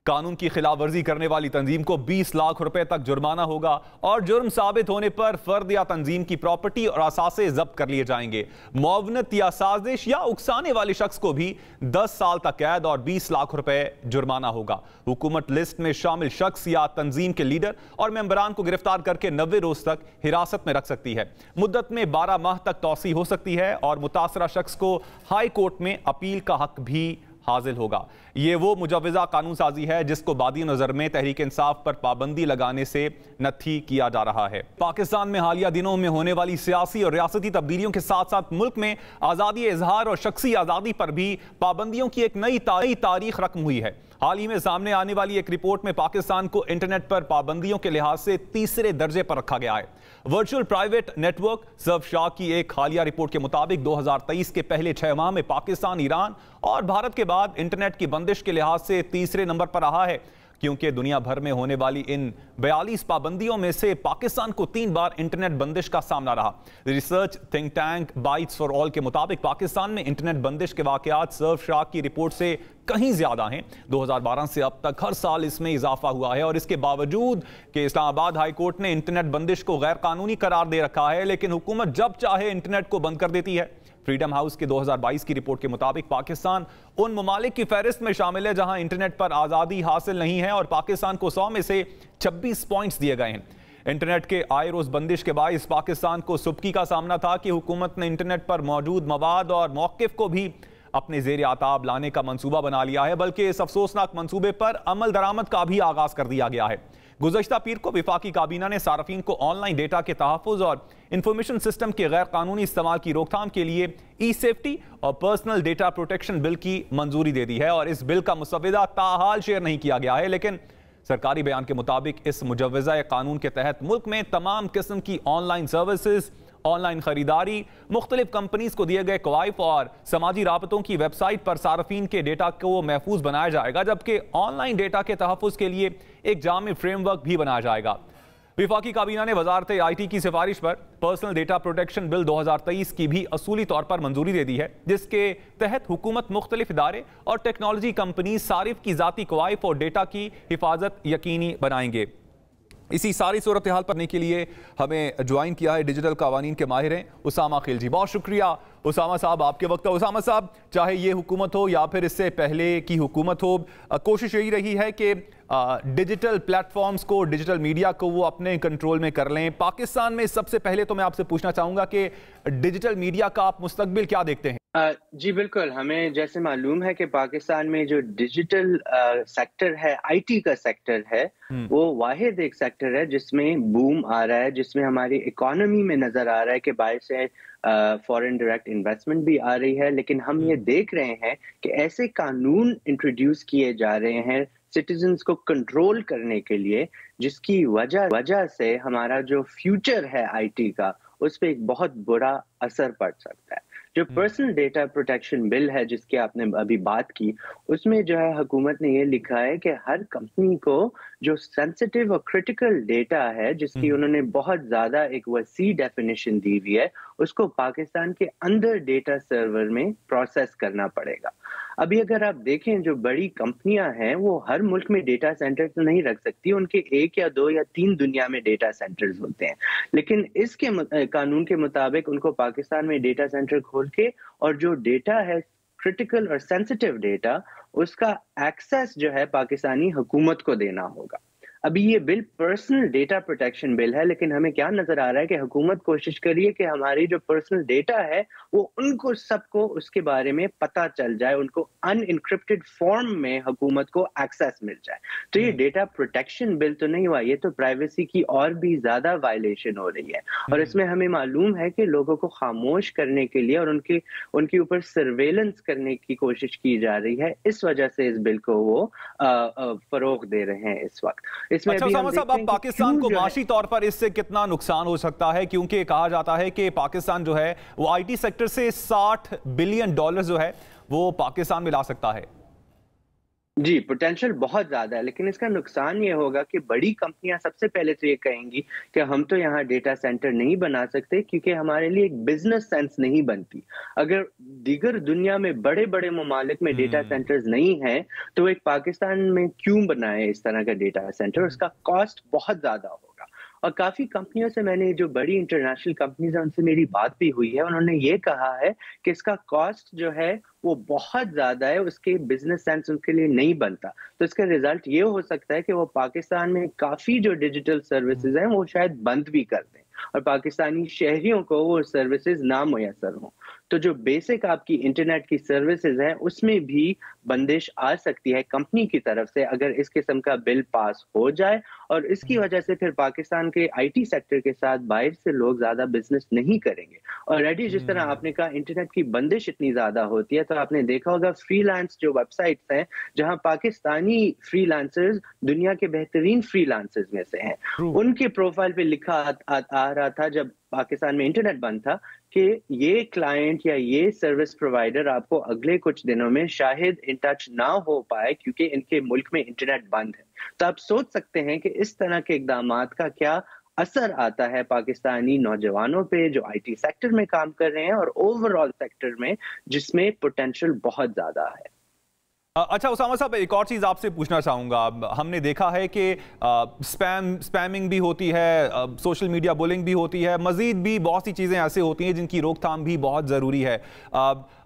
कानून की खिलाफ वर्जी करने वाली तंजीम को 20 लाख रुपए तक जुर्माना होगा और जुर्म साबित होने पर फर्द या तंजीम की प्रॉपर्टी और असासे जब्त कर लिए जाएंगे। मुआवनत या साजिश या उकसाने वाले शख्स को भी 10 साल तक कैद और 20 लाख रुपए जुर्माना होगा। हुकूमत लिस्ट में शामिल शख्स या तंजीम के लीडर और मेंबरान को गिरफ्तार करके 90 रोज तक हिरासत में रख सकती है। मुद्दत में 12 माह तक तौसी हो सकती है और मुतासरा शख्स को हाई कोर्ट में अपील का हक भी हासिल होगा। ये वो मुजव्वज़ा कानून साजी है जिसको बादी नज़र में तहरीक इंसाफ पर पाबंदी लगाने से नथी किया जा रहा है। पाकिस्तान में हालिया दिनों में होने वाली सियासी और रियासती तब्दीलियों के साथ साथ मुल्क में आज़ादी इजहार और शख्सी आज़ादी पर भी पाबंदियों की एक नई तारीख रकम हुई है। हाल ही में सामने आने वाली एक रिपोर्ट में पाकिस्तान को इंटरनेट पर पाबंदियों के लिहाज से 3रे दर्जे पर रखा गया है। वर्चुअल प्राइवेट नेटवर्क सर्वशाह की एक हालिया रिपोर्ट के मुताबिक 2023 के पहले 6 माह में पाकिस्तान, ईरान और भारत के बाद इंटरनेट की बंदिश के लिहाज से 3रे नंबर पर रहा है, क्योंकि दुनिया भर में होने वाली इन 42 पाबंदियों में से पाकिस्तान को 3 बार इंटरनेट बंदिश का सामना रहा। Research think tank bytes for all के मुताबिक पाकिस्तान में इंटरनेट बंदिश के वाकयात सर्वशाह की रिपोर्ट से कहीं ज्यादा हैं। 2012 से अब तक हर साल इसमें इजाफा हुआ है, और इसके बावजूद कि इस्लामाबाद हाई कोर्ट ने इंटरनेट बंदिश को गैर कानूनी करार दे रखा है, लेकिन हुकूमत जब चाहे इंटरनेट को बंद कर देती है। फ्रीडम हाउस की 2022 की रिपोर्ट के मुताबिक पाकिस्तान उन ममालिक की फहरिस्त में शामिल है जहां इंटरनेट पर आज़ादी हासिल नहीं है, और पाकिस्तान को 100 में से 26 पॉइंट्स दिए गए हैं। इंटरनेट के आए रोज बंदिश के बायस पाकिस्तान को सुबकी का सामना था कि हुकूमत ने इंटरनेट पर मौजूद मवाद और मौक़िफ़ को भी अपने ज़ेर आताब लाने का मंसूबा बना लिया है, बल्कि इस अफसोसनाक मंसूबे पर अमल दरामद का भी आगाज कर दिया गया है। गुज़श्ता पीर को विफाकी काबीना ने सार्फिन को ऑनलाइन डेटा के तहफ़्फ़ुज़ और इंफॉर्मेशन सिस्टम के गैर कानूनी इस्तेमाल की रोकथाम के लिए ई सेफ्टी और पर्सनल डेटा प्रोटेक्शन बिल की मंजूरी दे दी है, और इस बिल का मुसव्वदा ताहाल शेयर नहीं किया गया है। लेकिन सरकारी बयान के मुताबिक इस मुजव्वज़ा कानून के तहत मुल्क में तमाम किस्म की ऑनलाइन सर्विसेज, ऑनलाइन खरीदारी, मुख्तलिफ कंपनीज को दिए गए कवायफ और समाजी राबतों की वेबसाइट पर सार्फिन के डेटा को महफूज बनाया जाएगा, जबकि ऑनलाइन डेटा के तहफ़्फ़ुज़ के लिए एक जामे फ्रेमवर्क भी बनाया जाएगा। वफाकी काबीना ने वजारत IT की सिफारिश पर पर्सनल डेटा प्रोटेक्शन बिल 2023 की भी असूली तौर पर मंजूरी दे दी है, जिसके तहत हुकूमत मुख्तलिफ इदारे और टेक्नोलॉजी कंपनी सारिफ की ज़ाती क्वाइफ और डेटा की हिफाजत यकीनी बनाएंगे। इसी सारी सूरत हाल पढ़ने के लिए हमें ज्वाइन किया है डिजिटल कवानीन के माहिर हैं उसामा खिलजी। बहुत शुक्रिया उसामा साहब, आपके वक्त। उसामा साहब, चाहे ये हुकूमत हो या फिर इससे पहले की हुकूमत हो, कोशिश यही रही है कि डिजिटल प्लेटफॉर्म्स को, डिजिटल मीडिया को वो अपने कंट्रोल में कर लें। पाकिस्तान में सबसे पहले तो मैं आपसे पूछना चाहूँगा कि डिजिटल मीडिया का आप मुस्तकबिल क्या देखते हैं?
जी बिल्कुल, हमें जैसे मालूम है कि पाकिस्तान में जो डिजिटल सेक्टर है, IT का सेक्टर है, वो वाहिद एक सेक्टर है जिसमें बूम आ रहा है, जिसमें हमारी इकोनॉमी में नजर आ रहा है कि बायस से फॉरेन डायरेक्ट इन्वेस्टमेंट भी आ रही है। लेकिन हम ये देख रहे हैं कि ऐसे कानून इंट्रोड्यूस किए जा रहे हैं सिटीजन्स को कंट्रोल करने के लिए, जिसकी वजह से हमारा जो फ्यूचर है IT का, उस पर एक बहुत बुरा असर पड़ सकता है। जो पर्सनल डेटा प्रोटेक्शन बिल है जिसकी आपने अभी बात की, उसमें जो है हुकूमत ने ये लिखा है कि हर कंपनी को जो सेंसिटिव और क्रिटिकल डेटा है, जिसकी उन्होंने बहुत ज्यादा एक वसी डेफिनेशन दी हुई है, उसको पाकिस्तान के अंदर डेटा सर्वर में प्रोसेस करना पड़ेगा। अभी अगर आप देखें, जो बड़ी कंपनियां हैं वो हर मुल्क में डेटा सेंटर तो नहीं रख सकती, उनके 1 या 2 या 3 दुनिया में डेटा सेंटर्स होते हैं। लेकिन इसके कानून के मुताबिक उनको पाकिस्तान में डेटा सेंटर खोल के, और जो डेटा है क्रिटिकल और सेंसिटिव डेटा, उसका एक्सेस जो है पाकिस्तानी हुकूमत को देना होगा। अभी ये bill personal data protection bill है, लेकिन हमें क्या नजर आ रहा है कि हुकूमत कोशिश कर रही है कि हमारी जो पर्सनल डेटा है वो उनको सबको उसके बारे में पता चल जाए, उनको अनइनक्रिप्टेड फॉर्म में हुकूमत को एक्सेस मिल जाए। तो ये डेटा प्रोटेक्शन बिल तो नहीं हुआ, ये तो प्राइवेसी की और भी ज्यादा वायलेशन हो रही है। और इसमें हमें मालूम है कि लोगों को खामोश करने के लिए और उनके ऊपर सर्वेलेंस करने की कोशिश की जा रही है। इस वजह से इस बिल को वो फरोग दे रहे हैं इस वक्त।
अच्छा उसामा साहब, अब पाकिस्तान को माशी तौर पर इससे कितना नुकसान हो सकता है? क्योंकि कहा जाता है कि पाकिस्तान जो है वो IT सेक्टर से $60 बिलियन जो है वो पाकिस्तान में ला सकता है।
जी, पोटेंशियल बहुत ज्यादा है, लेकिन इसका नुकसान ये होगा कि बड़ी कंपनियां सबसे पहले तो ये कहेंगी कि हम तो यहाँ डेटा सेंटर नहीं बना सकते क्योंकि हमारे लिए एक बिजनेस सेंस नहीं बनती। अगर दीगर दुनिया में बड़े बड़े ममालिक में डेटा सेंटर्स नहीं है, तो एक पाकिस्तान में क्यों बनाए इस तरह का डेटा सेंटर? उसका कॉस्ट बहुत ज्यादा होगा। और काफी कंपनियों से, मैंने जो बड़ी इंटरनेशनल कंपनीज हैं उनसे मेरी बात भी हुई है, उन्होंने ये कहा है कि इसका कॉस्ट जो है वो बहुत ज्यादा है, उसके बिजनेस सेंस उनके लिए नहीं बनता। तो इसका रिजल्ट ये हो सकता है कि वो पाकिस्तान में काफी जो डिजिटल सर्विसेज हैं वो शायद बंद भी कर दें और पाकिस्तानी शहरियों को वो सर्विसेज ना मुयसर हों। तो जो बेसिक आपकी इंटरनेट की सर्विसेज हैं उसमें भी बंदिश आ सकती है कंपनी की तरफ से, अगर इस किस्म का बिल पास हो जाए। और इसकी वजह से फिर पाकिस्तान के IT सेक्टर के साथ बाहर से लोग ज्यादा बिजनेस नहीं करेंगे। ऑलरेडी जिस तरह आपने कहा इंटरनेट की बंदिश इतनी ज्यादा होती है, तो आपने देखा होगा फ्रीलांस जो वेबसाइट्स हैं जहां पाकिस्तानी फ्रीलांसर्स दुनिया के बेहतरीन फ्रीलांसर्स में से हैं, उनके प्रोफाइल पे लिखा आ रहा था जब पाकिस्तान में इंटरनेट बंद था कि ये क्लाइंट या ये सर्विस प्रोवाइडर आपको अगले कुछ दिनों में शायद इन टच ना हो पाए क्योंकि इनके मुल्क में इंटरनेट बंद है। तो आप सोच सकते हैं कि इस तरह के इकदामात का क्या असर आता है पाकिस्तानी नौजवानों पे जो IT सेक्टर में काम कर रहे हैं और ओवरऑल सेक्टर में जिसमें पोटेंशियल बहुत ज्यादा है।
अच्छा उसामा साहब, एक और चीज़ आपसे पूछना चाहूँगा। हमने देखा है कि स्पैमिंग भी होती है, सोशल मीडिया बुलिंग भी होती है, मज़ीद भी बहुत सी चीज़ें ऐसे होती हैं जिनकी रोकथाम भी बहुत ज़रूरी है।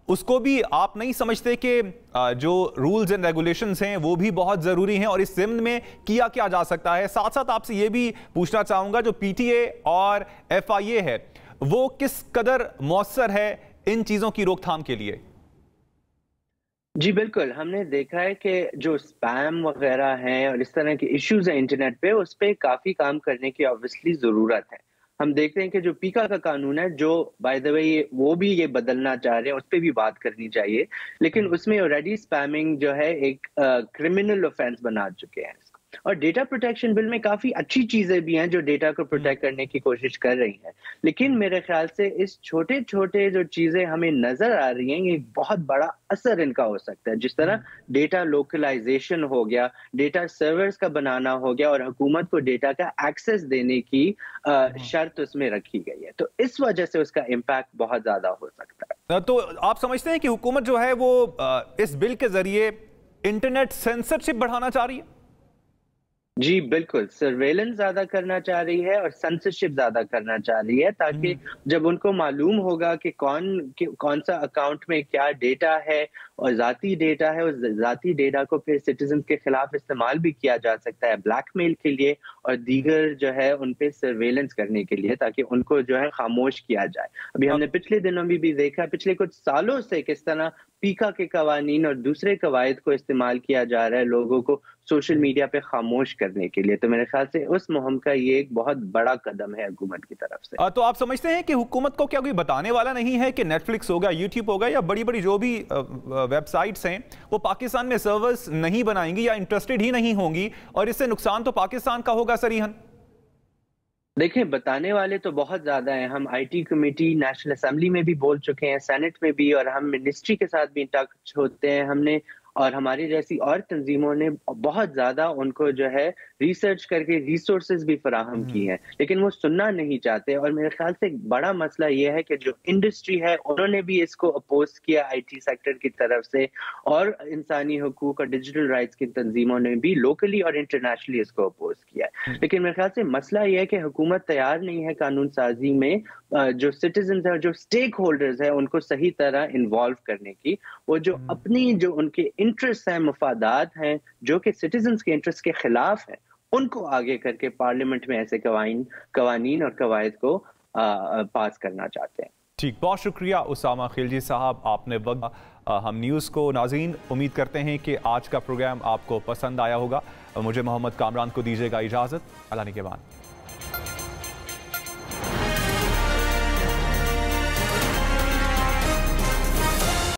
उसको भी आप नहीं समझते कि जो रूल्स एंड रेगुलेशंस हैं वो भी बहुत ज़रूरी हैं और इस ज़िम्न में किया क्या जा सकता है? साथ साथ आपसे ये भी पूछना चाहूँगा, जो PTA और FIA है वो किस कदर मौसर है इन चीज़ों की रोकथाम के लिए?
जी बिल्कुल, हमने देखा है कि जो स्पैम वगैरह हैं और इस तरह के इश्यूज हैं इंटरनेट पे, उस पे काफ़ी काम करने की ऑब्वियसली ज़रूरत है। हम देखते हैं कि जो पीका का कानून है, जो बाय द वे वो भी ये बदलना चाह रहे हैं, उस पर भी बात करनी चाहिए, लेकिन उसमें ऑलरेडी स्पैमिंग जो है एक क्रिमिनल ऑफेंस बना चुके हैं इसको। اور ڈیٹا پروٹیکشن بل میں کافی اچھی چیزیں بھی ہیں جو ڈیٹا کو پروٹیکٹ کرنے کی کوشش کر رہی ہیں، لیکن میرے خیال سے اس چھوٹے چھوٹے جو چیزیں ہمیں نظر آ رہی ہیں یہ بہت بڑا اثر ان کا ہو سکتا ہے. جس طرح ڈیٹا لوکلائزیشن ہو گیا، ڈیٹا سرورز کا بنانا ہو گیا، اور حکومت کو ڈیٹا کا ایکسس دینے کی شرط اس میں رکھی گئی ہے، تو اس وجہ سے اس کا امپیکٹ بہت زیادہ ہو سکتا ہے.
تو آپ سمجھتے ہیں کہ حکومت جو ہے وہ اس بل کے ذریعے انٹرنیٹ سینسرشپ بڑھانا چاہ رہی ہے؟
جی بالکل، سرویلنس زیادہ کرنا چاہ رہی ہے اور سینسرشپ زیادہ کرنا چاہ رہی ہے، تاکہ جب ان کو معلوم ہوگا کہ کون سا اکاؤنٹ میں کیا ڈیٹا ہے اور ذاتی ڈیٹا ہے، اس ذاتی ڈیٹا کو پھر سٹیزن کے خلاف استعمال بھی کیا جا سکتا ہے بلیک میل کے لیے اور دیگر جو ہے ان پہ سرویلنس کرنے کے لیے، تاکہ ان کو جو ہے خاموش کیا جائے. ابھی ہم نے پچھلے دنوں میں بھی دیکھا، پچھلے کچھ سالوں سے کس طرح پیکا کے قوانین اور دوسرے قواعد کو استعمال کیا جا رہا ہے لوگوں کو سوشل میڈیا پہ خاموش کرنے کے لیے. تو میرے خیال سے اس مہم کا یہ ایک بہت بڑا قدم ہے حکومت کی طرف سے.
تو آپ سمجھتے ہیں کہ حکومت کو کیا کوئی بتانے والا نہیں ہے کہ نیٹ فلکس ہوگا، یوٹیوب ہوگا یا بڑی بڑی جو بھی ویب سائٹس ہیں وہ پاکستان میں سرورز نہیں بنائیں گی یا انٹرسٹڈ ہی نہیں ہوں گی، اور اس سے نقصان تو پاکستان کا ہوگا صریحاً؟
دیکھیں، بتانے والے تو بہت زیادہ ہیں. ہم I T committee national assembly میں بھی بول چکے ہیں، سینٹ میں بھی، اور ہم منسٹری کے ساتھ بھی ٹچ ہوتے ہیں. ہم نے اور ہماری جیسی اور تنظیموں نے بہت زیادہ ان کو جو ہے ریسرچ کر کے ریسورسز بھی فراہم کی ہیں، لیکن وہ سننا نہیں چاہتے. اور میرے خیال سے ایک بڑا مسئلہ یہ ہے کہ جو انڈسٹری ہے انہوں نے بھی اس کو اپوز کیا آئی ٹی سیکٹر کی طرف سے، اور انسانی حقوق اور ڈیجیٹل رائٹس کی تنظیموں نے بھی لوکلی اور انٹرنیشنلی اس کو اپوز کیا ہے. لیکن میرے خیال سے مسئلہ یہ ہے کہ حکومت تیار نہیں ہے قانون سازی میں جو سٹیزنز ہیں، جو اسٹیک ہولڈرز ہیں، ان کو صحیح طرح انوالو کرنے کی. وہ جو اپنی جو ان کے انٹرسٹ ہیں، مفادات ہیں جو کہ سٹیزنز کے انٹرسٹ کے خلاف ہیں، ان کو آگے کر کے پارلیمنٹ میں ایسے قوانین اور قواعد کو پاس کرنا چاہتے ہیں.
ٹھیک، بہت شکریہ اسامہ خلجی صاحب، آپ نے وقت ہم نیوز کو. ناظرین، امید کرتے ہیں کہ آج کا پروگرام آپ کو پسند آیا ہوگا. مجھے محمد کامران کو دیجیے گا اجازت. اللہ نگہبان.